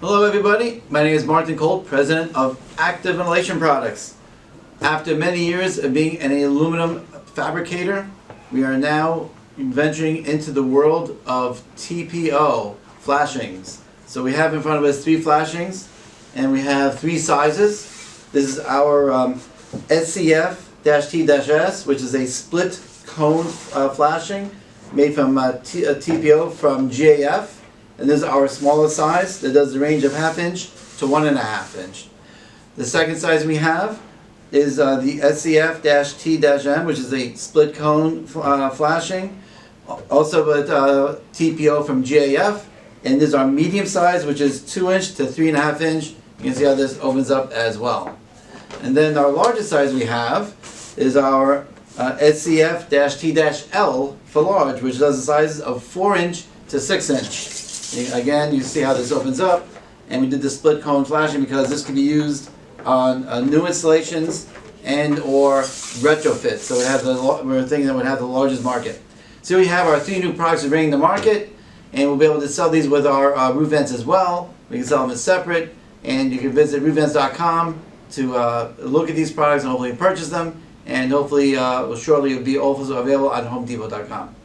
Hello everybody, my name is Martin Colt, President of Active Ventilation Products. After many years of being an aluminum fabricator, we are now venturing into the world of TPO flashings. So we have in front of us 3 flashings, and we have 3 sizes. This is our SCF-T-S, which is a split cone flashing made from TPO from GAF. And this is our smallest size that does the range of 1/2 inch to 1.5 inch. The second size we have is the SCF-T-M, which is a split cone flashing, also with TPO from GAF. And this is our medium size, which is 2 inch to 3.5 inch. You can see how this opens up as well. And then our largest size we have is our SCF-T-L for large, which does the sizes of 4 inch to 6 inch. Again, you see how this opens up, and we did the split cone flashing because this can be used on new installations and or retrofits. So we're thinking that would have the largest market. So we have our 3 new products we're bringing to market, and we'll be able to sell these with our roof vents as well. We can sell them as separate, and you can visit roofvents.com to look at these products and hopefully purchase them, and hopefully shortly it will be also available on homedepot.com.